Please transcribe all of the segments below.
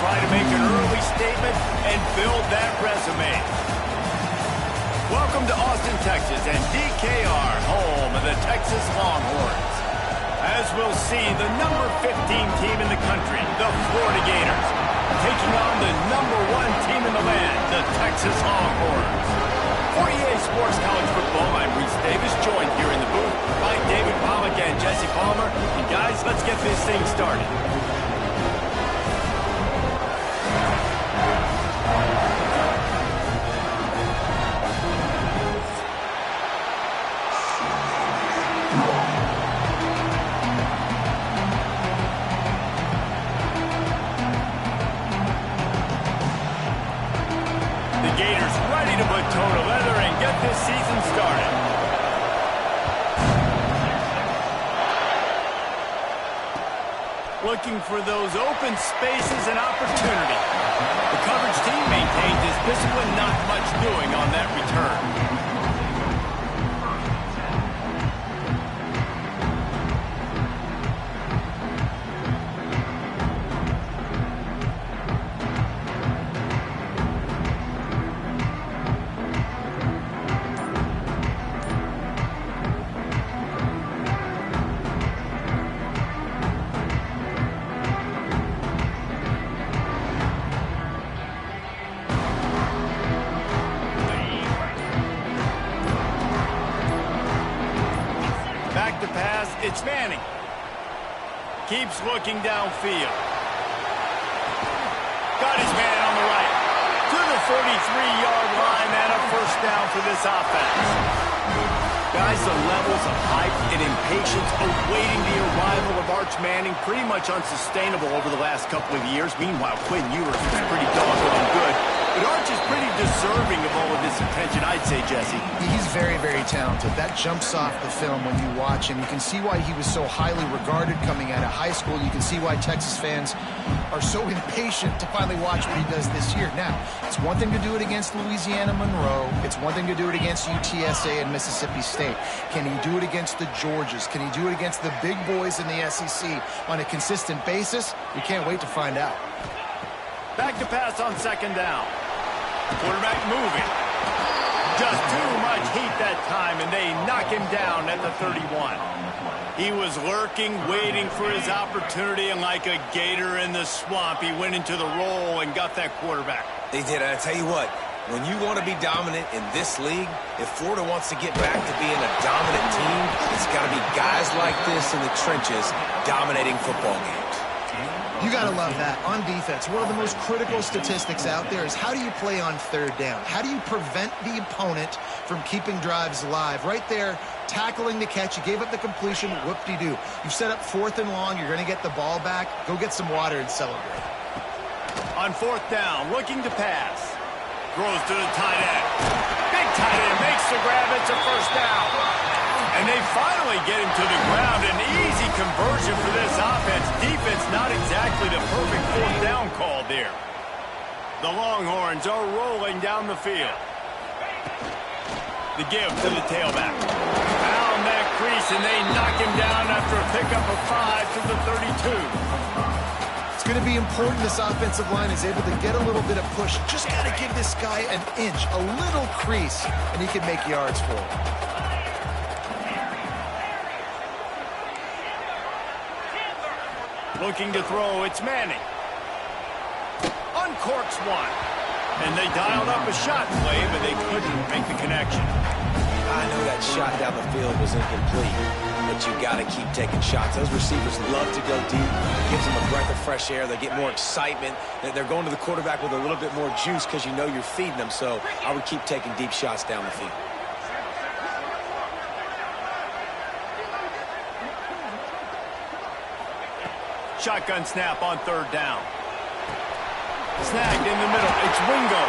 try to make an early statement and build that resume. Welcome to Austin, Texas, and DKR, home of the Texas Longhorns. As we'll see, the number 15 team in the country, the Florida Gators, taking on the number 1 team in the land, the Texas Longhorns. For EA Sports College Football, I'm Reese Davis, joined here in the booth by David Pollack and Jesse Palmer. And guys, let's get this thing started. Gators ready to put toe to leather and get this season started. Looking for those open spaces and opportunity. The coverage team maintains his discipline, not much doing on that return. Back to pass, it's Manning. Keeps looking downfield. Got his man on the right. To the 43-yard line and a first down for this offense. Guys, the levels of hype and impatience awaiting the arrival of Arch Manning pretty much unsustainable over the last couple of years. Meanwhile, Quinn Ewers was pretty doggone good. But Arch is pretty deserving of all of this attention, I'd say, Jesse. He's very, very talented. That jumps off the film when you watch him. You can see why he was so highly regarded coming out of high school. You can see why Texas fans are so impatient to finally watch what he does this year. Now, it's one thing to do it against Louisiana Monroe. It's one thing to do it against UTSA and Mississippi State. Can he do it against the Georgias? Can he do it against the big boys in the SEC on a consistent basis? We can't wait to find out. Back to pass on second down. Quarterback moving. Just too much heat that time, and they knock him down at the 31. He was lurking, waiting for his opportunity, and like a gator in the swamp, he went into the roll and got that quarterback. They did, and I tell you what, when you want to be dominant in this league, if Florida wants to get back to being a dominant team, it's got to be guys like this in the trenches dominating football games. You got to love that. On defense, one of the most critical statistics out there is how do you play on third down? How do you prevent the opponent from keeping drives alive? Right there, tackling the catch. You gave up the completion. Whoop-de-doo. You've set up fourth and long. You're going to get the ball back. Go get some water and celebrate. On fourth down, looking to pass. Throws to the tight end. Big tight end makes the grab. It's a first down. And they finally get him to the ground. An easy conversion for this offense. Defense not exactly the perfect fourth down call there. The Longhorns are rolling down the field. The give to the tailback. Found that crease, and they knock him down after a pickup of 5 to the 32. It's going to be important this offensive line is able to get a little bit of push. Just got to give this guy an inch, a little crease, and he can make yards for it. Looking to throw, it's Manning. Uncorks one. And they dialed up a shot play, but they couldn't make the connection. I know that shot down the field was incomplete, but you got to keep taking shots. Those receivers love to go deep. It gives them a breath of fresh air. They get more excitement. They're going to the quarterback with a little bit more juice because you know you're feeding them. So I would keep taking deep shots down the field. Shotgun snap on third down. Snagged in the middle. It's Wingo.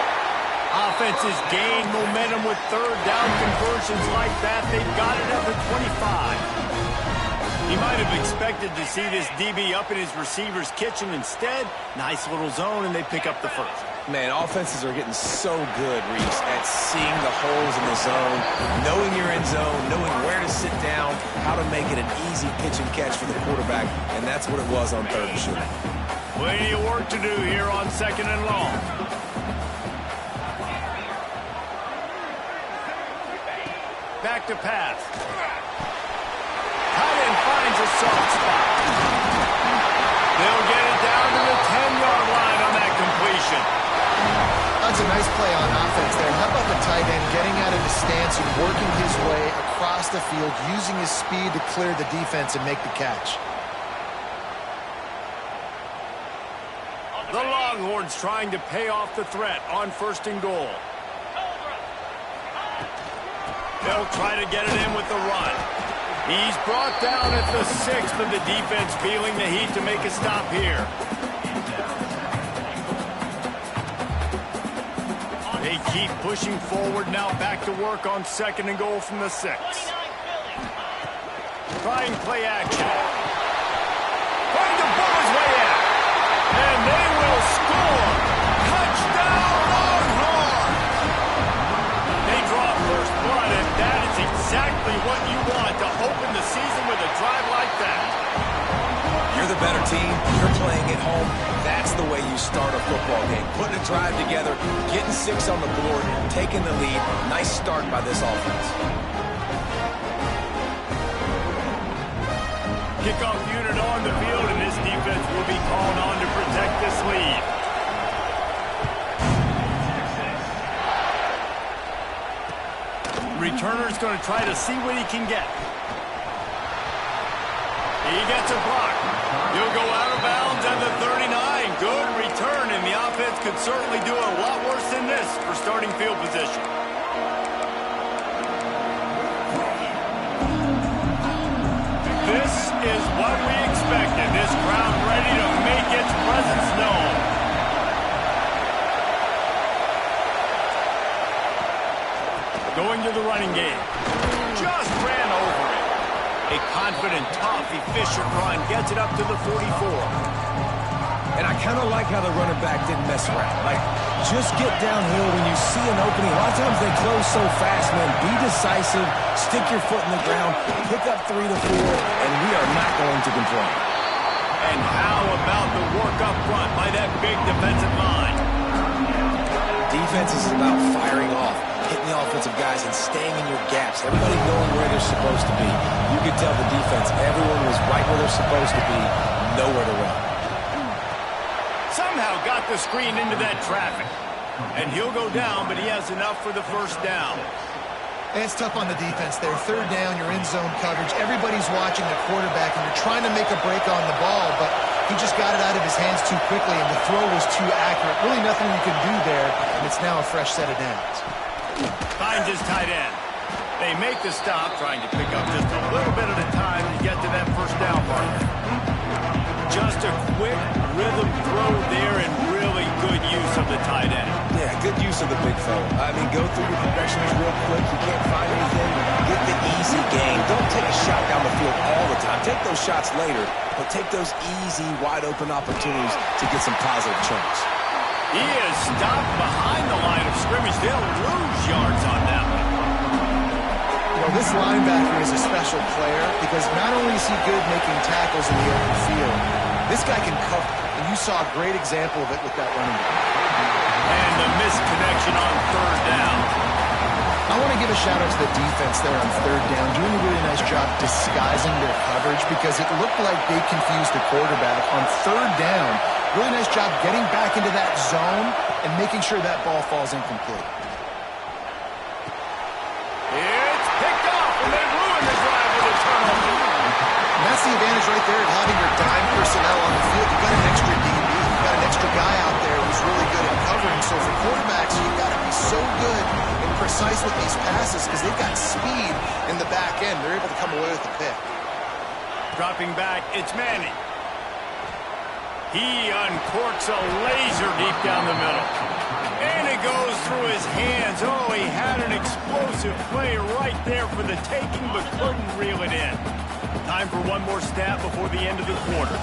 Offenses gain momentum with third down conversions like that. They've got it at the 25. He might have expected to see this DB up in his receiver's kitchen. Instead, nice little zone, and they pick up the first. Man, offenses are getting so good, Reese, at seeing the holes in the zone, knowing you're in zone, knowing where to sit down, how to make it an easy pitch and catch for the quarterback, and that's what it was on third and short. Plenty of work to do here on second and long. Back to pass. Tight end finds a soft spot. They'll get it down to the 10-yard line on that completion. That's a nice play on offense there. How about the tight end getting out of his stance and working his way across the field, using his speed to clear the defense and make the catch. The Longhorns trying to pay off the threat on first and goal. They'll try to get it in with the run. He's brought down at the 6, but the defense feeling the heat to make a stop here. They keep pushing forward now, back to work on second and goal from the 6. Trying play action. Trying to blow his way out. And they will score. Touchdown Longhorns! They draw first blood, and that is exactly what you want to open the season with a drive like that. You're the better team. You're playing at home. That's the way you start a football game. Putting a drive together, getting 6 on the board, taking the lead. Nice start by this offense. Kickoff unit on the field, and this defense will be called on to protect this lead. Returner's going to try to see what he can get. He gets a block. He'll go out of bounds at the 39. Good return, and the offense could certainly do a lot worse than this for starting field position. This is what we expected. This crowd ready to make its presence known. Going to the running game. Just ran over it. A confident, tough, efficient run gets it up to the 44. And I kind of like how the running back didn't mess around. Like, just get downhill when you see an opening. A lot of times they close so fast, man. Be decisive, stick your foot in the ground, pick up 3 to 4, and we are not going to complain. And how about the work up front by that big defensive line? Defense is about firing off, hitting the offensive guys, and staying in your gaps. Everybody knowing where they're supposed to be. You could tell the defense, everyone was right where they're supposed to be, nowhere to run. Somehow got the screen into that traffic. And he'll go down, but he has enough for the first down. It's tough on the defense there. Third down, you're in zone coverage. Everybody's watching the quarterback, and you're trying to make a break on the ball, but he just got it out of his hands too quickly, and the throw was too accurate. Really nothing you can do there, and it's now a fresh set of downs. Finds his tight end. They make the stop, trying to pick up just a little bit at a time to get to that first down marker. Just a quick rhythm throw there and really good use of the tight end. Yeah, good use of the big fella. I mean, go through your progressions real quick. You can't find anything. Get the easy gain. Don't take a shot down the field all the time. Take those shots later, but take those easy, wide-open opportunities to get some positive chunks. He is stopped behind the line of scrimmage. They'll lose yards on that one. Well, this linebacker is a special player because not only is he good making tackles in the open field, this guy can cover. And you saw a great example of it with that running back. And the misconnection on third down. I want to give a shout out to the defense there on third down, doing a really nice job disguising their coverage because it looked like they confused the quarterback on third down. Really nice job getting back into that zone and making sure that ball falls incomplete. It's picked off, and they ruin the drive with a turnover. And that's the advantage right there of having your dime personnel on the field. You've got an extra DB. You've got an extra guy out there who's really good at covering. So for quarterbacks, you've got to be so good and precise with these passes because they've got speed in the back end. They're able to come away with the pick. Dropping back, it's Manning. He uncorks a laser deep down the middle. And it goes through his hands. Oh, he had an explosive play right there for the taking, but couldn't reel it in. Time for one more snap before the end of the quarter.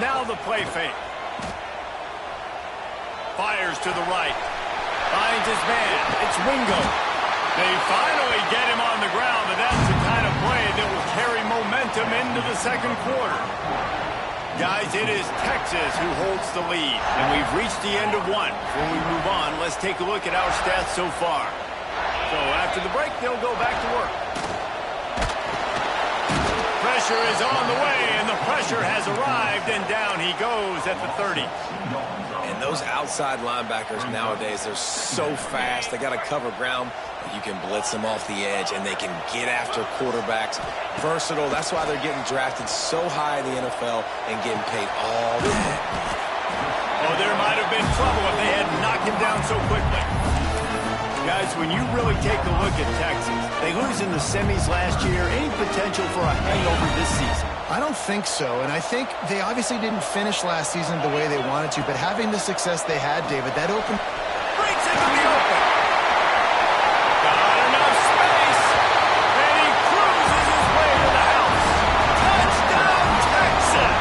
Now the play fake. Fires to the right. Finds his man. It's Wingo. They finally get him on the ground, and that's the kind of play that will carry momentum into the second quarter. Guys, it is Texas who holds the lead, and we've reached the end of one. Before we move on, let's take a look at our stats so far. So after the break, they'll go back to work. Pressure is on the way, and the pressure has arrived, and down he goes at the 30. And those outside linebackers nowadays, they're so fast. They got to cover ground. You can blitz them off the edge, and they can get after quarterbacks. Versatile. That's why they're getting drafted so high in the NFL and getting paid all the time. Oh, there might have been trouble if they had knocked him down so quickly. Guys, when you really take a look at Texas, they lose in the semis last year. Any potential for a hangover this season? I don't think so, and I think they obviously didn't finish last season the way they wanted to, but having the success they had, David, that opened... Breaks into the open. Got enough space, and he cruises his way to the house. Touchdown, Texas!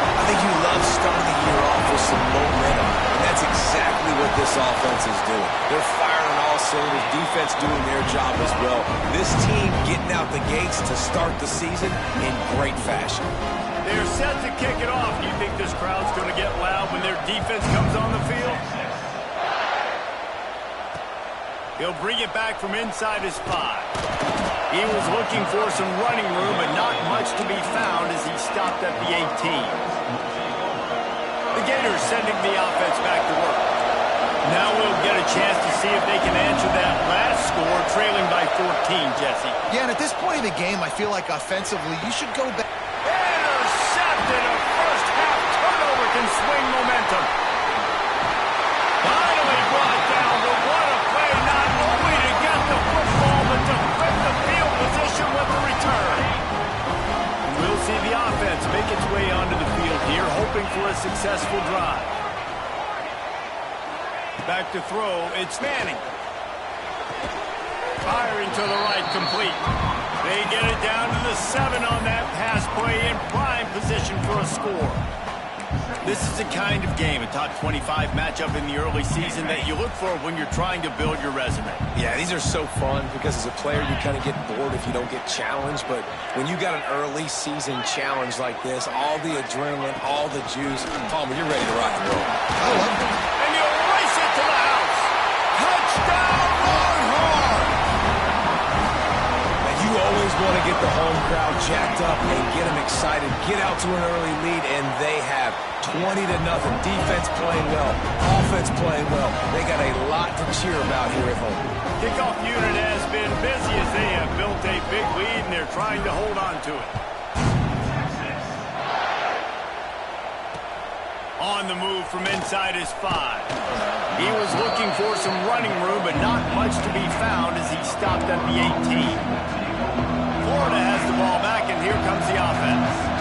I think you love starting the year off with some momentum, and that's exactly what this offense is doing. They're firing on all cylinders, defense doing their job as well. This team getting out the gates to start the season in great fashion. They're set to kick it off. Do you think this crowd's going to get loud when their defense comes on the field? He'll bring it back from inside his 5. He was looking for some running room, but not much to be found as he stopped at the 18. The Gators sending the offense back to work. Now we'll get a chance to see if they can answer that last score, trailing by 14, Jesse. Yeah, and at this point in the game, I feel like offensively, you should go back. Intercepted! A first-half turnover can swing momentum. Finally brought down, but what a play, not only to get the football, but to flip the field position with the return. We'll see the offense make its way onto the field here, hoping for a successful drive. Back to throw, it's Manning. Firing to the right, complete. They get it down to the 7 on that pass play in prime position for a score. This is the kind of game, a top 25 matchup in the early season that you look for when you're trying to build your resume. Yeah, these are so fun because as a player, you kind of get bored if you don't get challenged. But when you got an early season challenge like this, all the adrenaline, all the juice, Palmer, you're ready to rock and roll. I love it. And you race it to the house. Touchdown, Longhorn! And you always want to get the home crowd jacked up and get them excited, get out to an early lead, and they have 20-0. Defense playing well, offense playing well. They got a lot to cheer about here at home. Kickoff unit has been busy as they have built a big lead, and they're trying to hold on to it. On the move from inside his 5. He was looking for some running room, but not much to be found as he stopped at the 18. Florida has the ball back, and here comes the offense.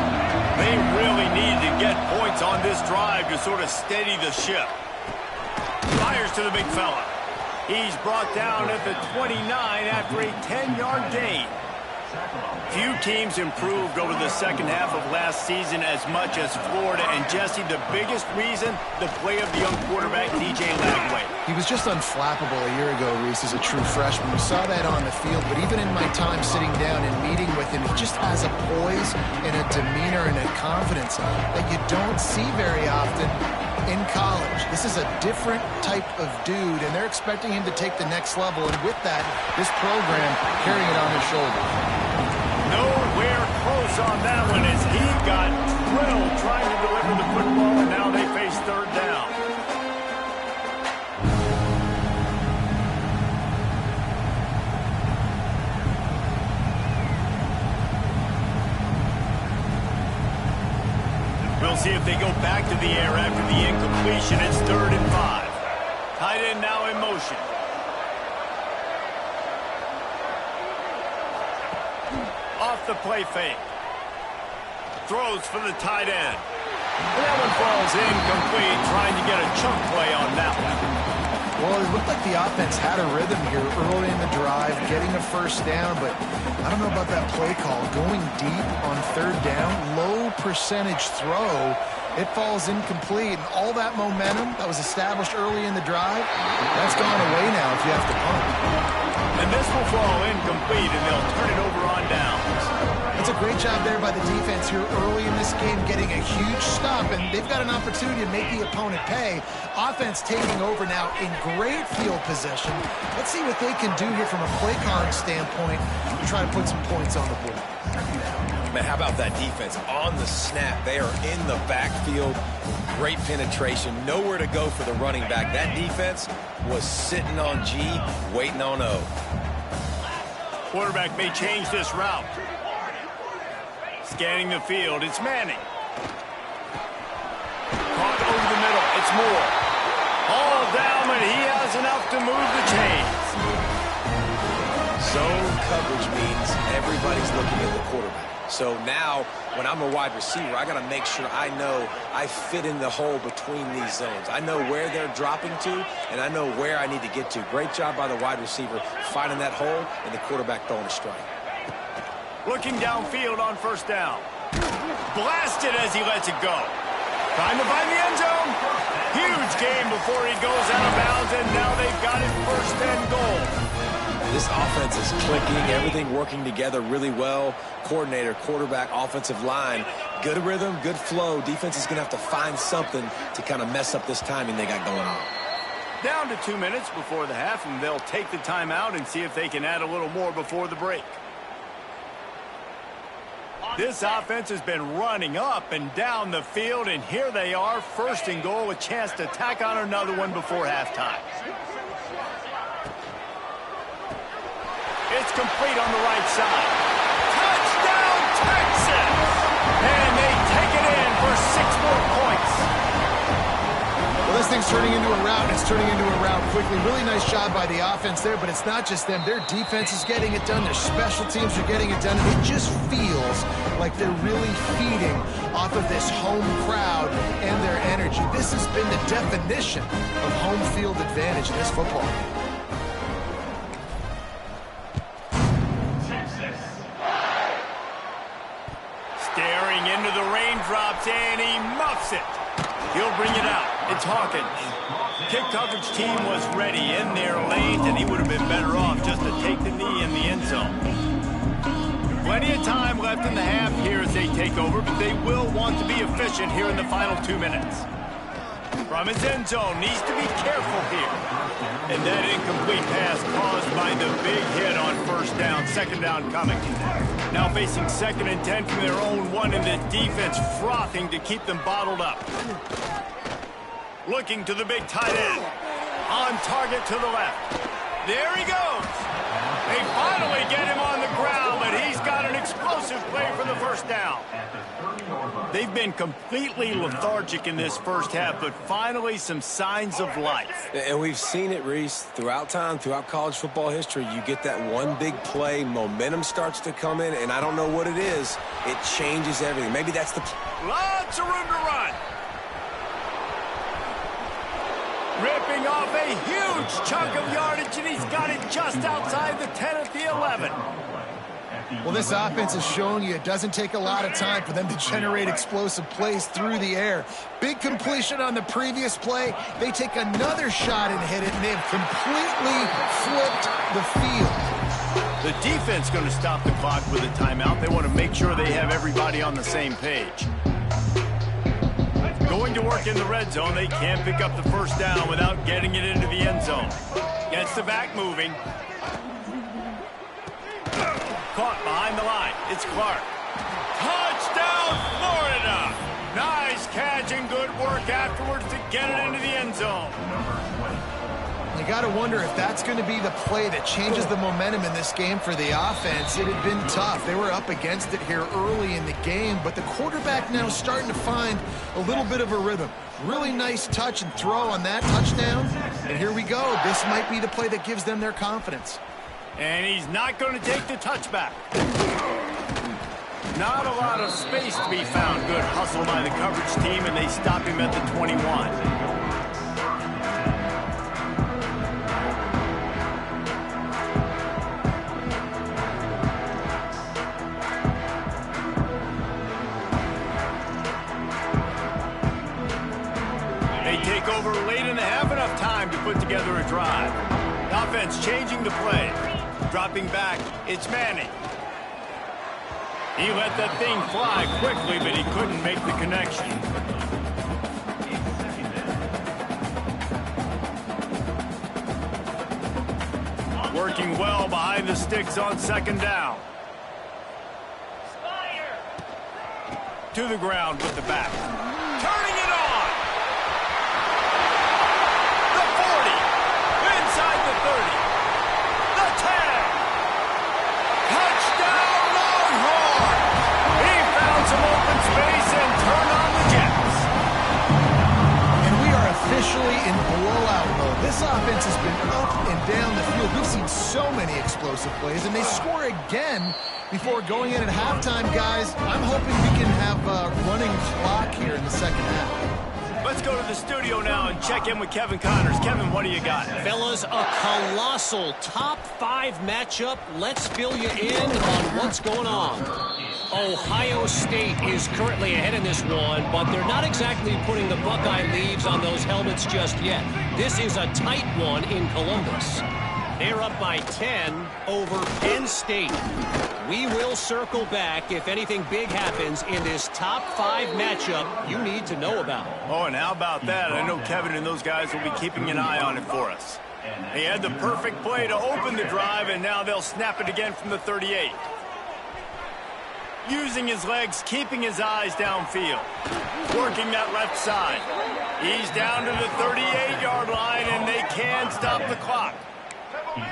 They really need to get points on this drive to sort of steady the ship. Fires to the big fella. He's brought down at the 29 after a 10-yard gain. Few teams improved over the second half of last season as much as Florida. And, Jesse, the biggest reason, the play of the young quarterback, DJ Lagway. He was just unflappable a year ago, Reese, as a true freshman. We saw that on the field, but even in my time sitting down and meeting with him, he just has a poise and a demeanor and a confidence that you don't see very often in college. This is a different type of dude, and they're expecting him to take the next level, and with that, this program carrying it on his shoulders. Nowhere close on that one as he got drilled trying to deliver the football, and now they face third down. We'll see if they go back to the air after the incompletion. It's 3rd and 5. Tight end now in motion. Off the play fake. Throws for the tight end. That one falls incomplete, trying to get a chunk play on that one. Well, it looked like the offense had a rhythm here early in the drive, getting a first down, but I don't know about that play call. Going deep on 3rd down, low percentage throw, it falls incomplete. And all that momentum that was established early in the drive, that's gone away now if you have to punt. And this will fall incomplete, and they'll turn it over on downs. That's a great job there by the defense here early in this game, getting a huge stop, and they've got an opportunity to make the opponent pay. Offense taking over now in great field position. Let's see what they can do here from a play calling standpoint to try to put some points on the board. Man, how about that defense? On the snap, they are in the backfield. Great penetration. Nowhere to go for the running back. That defense was sitting on G, waiting on O. Quarterback may change this route. Scanning the field, it's Manning. Caught over the middle, it's Moore. All down, but he has enough to move the chains. Zone coverage means everybody's looking at the quarterback. So now, when I'm a wide receiver, I got to make sure I know I fit in the hole between these zones. I know where they're dropping to, and I know where I need to get to. Great job by the wide receiver finding that hole, and the quarterback throwing a strike. Looking downfield on 1st down. Blasted as he lets it go. Trying to find the end zone. Huge game before he goes out of bounds, and now they've got it 1st and goal. This offense is clicking, everything working together really well. Coordinator, quarterback, offensive line, good rhythm, good flow. Defense is going to have to find something to kind of mess up this timing they got going on. Down to 2 minutes before the half, and they'll take the timeout and see if they can add a little more before the break. This offense has been running up and down the field, and here they are, 1st and goal, a chance to tack on another one before halftime. It's complete on the right side. Touchdown, Texas! And they take it in for 6 more points. Well, this thing's turning into a rout, and it's turning into a rout quickly. Really nice job by the offense there, but it's not just them. Their defense is getting it done. Their special teams are getting it done. And it just feels like they're really feeding off of this home crowd and their energy. This has been the definition of home field advantage in this football game. Staring into the raindrops, and he muffs it. He'll bring it out. It's Hawkins. Kick coverage team was ready in their lanes, and he would have been better off just to take the knee in the end zone. Plenty of time left in the half here as they take over, but they will want to be efficient here in the final 2 minutes. From his end zone, needs to be careful here. And that incomplete pass caused by the big hit on first down, second down coming. Now facing 2nd and 10 from their own 1, and the defense frothing to keep them bottled up. Looking to the big tight end. On target to the left. There he goes. They finally get him on the ground, but he's got an explosive play for the first down. They've been completely lethargic in this first half, but finally some signs of life. And we've seen it, Reese, throughout time, throughout college football history. You get that one big play, momentum starts to come in, and I don't know what it is. It changes everything. Maybe that's the... Lots of room to run. Ripping off a huge chunk of yardage, and he's got it just outside the 10 at the 11. Well, this offense is showing you it doesn't take a lot of time for them to generate explosive plays through the air. Big completion on the previous play. They take another shot and hit it, and they've completely flipped the field. The defense going to stop the clock with a timeout. They want to make sure they have everybody on the same page. Going to work in the red zone, they can't pick up the first down without getting it into the end zone. Gets the back moving. Caught behind the line. It's Clark. Touchdown, Florida! Nice catch and good work afterwards to get it into the end zone. You got to wonder if that's going to be the play that changes the momentum in this game for the offense. It had been tough. They were up against it here early in the game, but the quarterback now is starting to find a little bit of a rhythm. Really nice touch and throw on that touchdown. And here we go. This might be the play that gives them their confidence. And he's not going to take the touchback. Not a lot of space to be found. Good hustle by the coverage team, and they stop him at the 21. Over late in the half, enough time to put together a drive. Offense changing the play. Dropping back, it's Manning. He let that thing fly quickly, but he couldn't make the connection. Working well behind the sticks on second down. To the ground with the back. Turning it on! Inside the 30, the 10, touchdown Longhorn! He found some open space and turned on the Jets. And we are officially in blowout mode. This offense has been up and down the field. We've seen so many explosive plays, and they score again before going in at halftime, guys. I'm hoping we can have a running clock here in the second half. Let's go to the studio now and check in with Kevin Connors. Kevin, what do you got? Fellas, a colossal top 5 matchup. Let's fill you in on what's going on. Ohio State is currently ahead in this one, but they're not exactly putting the Buckeye leaves on those helmets just yet. This is a tight one in Columbus. They're up by 10 over Penn State. We will circle back if anything big happens in this top 5 matchup you need to know about. Oh, and how about that? I know Kevin and those guys will be keeping an eye on it for us. They had the perfect play to open the drive, and now they'll snap it again from the 38. Using his legs, keeping his eyes downfield. Working that left side. He's down to the 38-yard line, and they can stop the clock.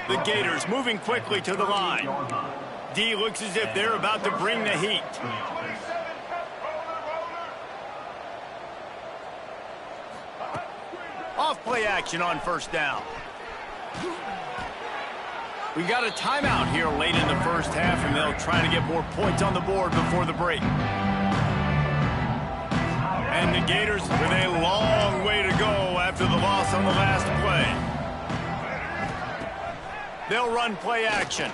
The Gators moving quickly to the line. D looks as if they're about to bring the heat. play action on first down. We got a timeout here late in the first half, and they'll try to get more points on the board before the break. And the Gators with a long way to go after the loss on the last play. They'll run play action.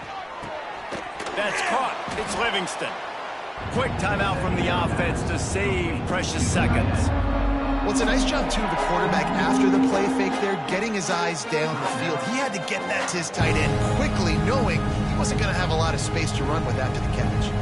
That's caught. It's Livingston. Quick timeout from the offense to save precious seconds. Well, it's a nice job, too, of the quarterback after the play fake there, getting his eyes down the field. He had to get that to his tight end quickly, knowing he wasn't going to have a lot of space to run with after the catch.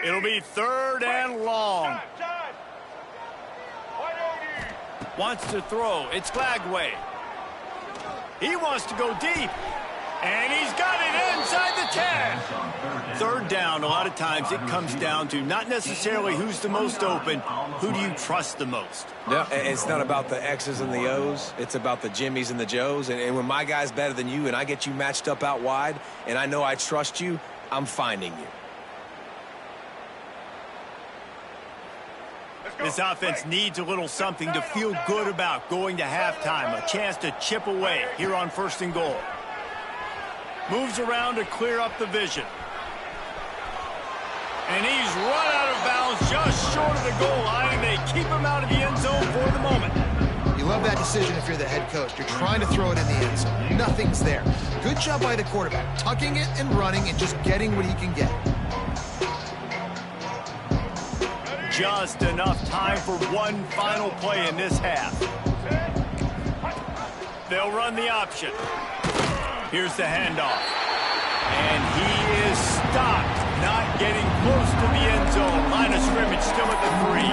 It'll be third and long. Wants to throw. It's Glagway. He wants to go deep. And he's got it inside the 10. Third down, a lot of times it comes down to not necessarily who's the most open, who do you trust the most? Yeah, it's not about the X's and the O's. It's about the Jimmies and the Joes. And when my guy's better than you and I get you matched up out wide and I know I trust you, I'm finding you. This offense needs a little something to feel good about going to halftime. A chance to chip away here on first and goal. Moves around to clear up the vision. And he's run out of bounds just short of the goal line, and they keep him out of the end zone for the moment. You love that decision if you're the head coach. You're trying to throw it in the end zone. Nothing's there. Good job by the quarterback, tucking it and running and just getting what he can get. Just enough time for one final play in this half. They'll run the option. Here's the handoff. And he is stopped, not getting close to the end zone. Line of scrimmage still at the 3.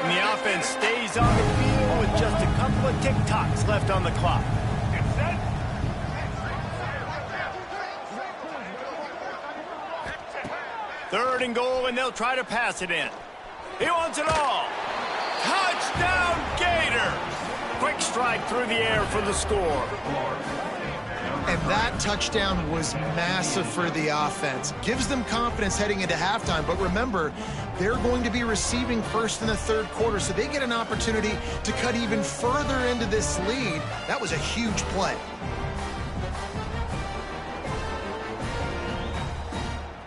And the offense stays on the field with just a couple of tick-tocks left on the clock. Third and goal, and they'll try to pass it in. He wants it all. Touchdown, Gators! Quick strike through the air for the score. And that touchdown was massive for the offense. Gives them confidence heading into halftime. But remember, they're going to be receiving first in the third quarter, so they get an opportunity to cut even further into this lead. That was a huge play.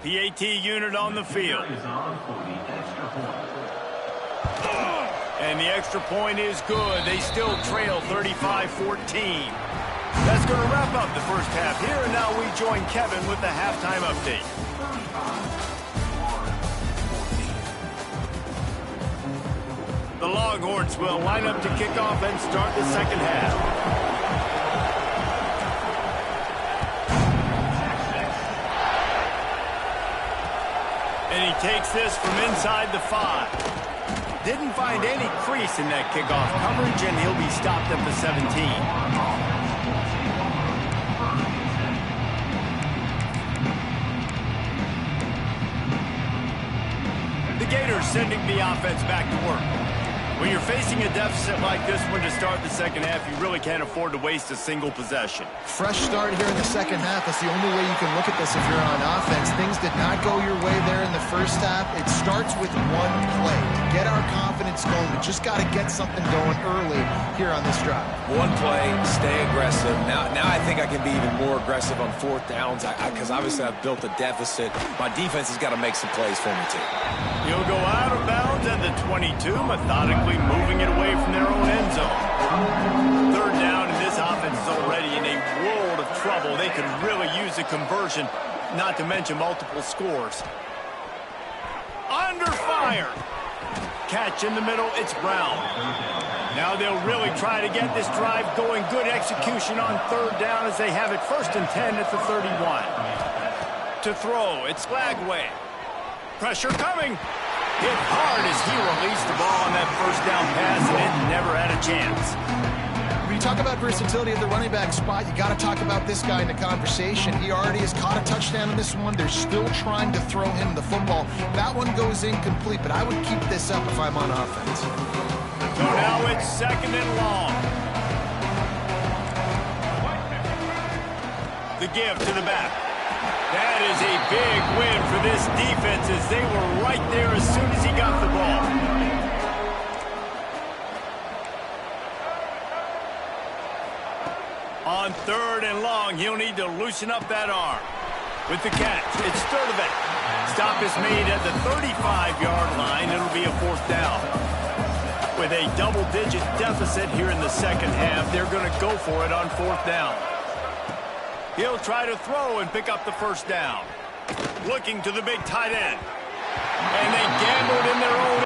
PAT unit on the field. And the extra point is good. They still trail 35-14. That's going to wrap up the first half here, and now we join Kevin with the halftime update. The Longhorns will line up to kick off and start the second half. And he takes this from inside the 5. Didn't find any crease in that kickoff coverage, and he'll be stopped at the 17. The Gators sending the offense back to work. When you're facing a deficit like this one to start the second half, you really can't afford to waste a single possession. Fresh start here in the second half. That's the only way you can look at this if you're on offense. Things did not go your way there in the first half. It starts with one play. To get our confidence going, we just got to get something going early here on this drive. One play, stay aggressive. Now I think I can be even more aggressive on fourth downs because obviously I've built a deficit. My defense has got to make some plays for me too. He'll go out of bounds at the 22, methodically moving it away from their own end zone. Third down, and this offense is already in a world of trouble. They could really use a conversion not to mention multiple scores. Under fire. Catch in the middle, it's Brown. Now they'll really try to get this drive going. Good execution on third down as they have it 1st and 10 at the 31. To throw, it's Lagway. Pressure coming. Hit hard as he released the ball on that 1st down pass, and it never had a chance. When you talk about versatility at the running back spot, you got to talk about this guy in the conversation. He already has caught a touchdown in this one. They're still trying to throw him the football. That one goes incomplete, but I would keep this up if I'm on offense. So now it's 2nd and long. The give to the back. That is a big win for this defense as they were right there as soon as he got the ball. On 3rd and long, he'll need to loosen up that arm. With the catch, it's Sturdivant. Stop is made at the 35-yard line. It'll be a 4th down. With a double-digit deficit here in the 2nd half, they're going to go for it on 4th down. He'll try to throw and pick up the 1st down. Looking to the big tight end. And they gambled in their own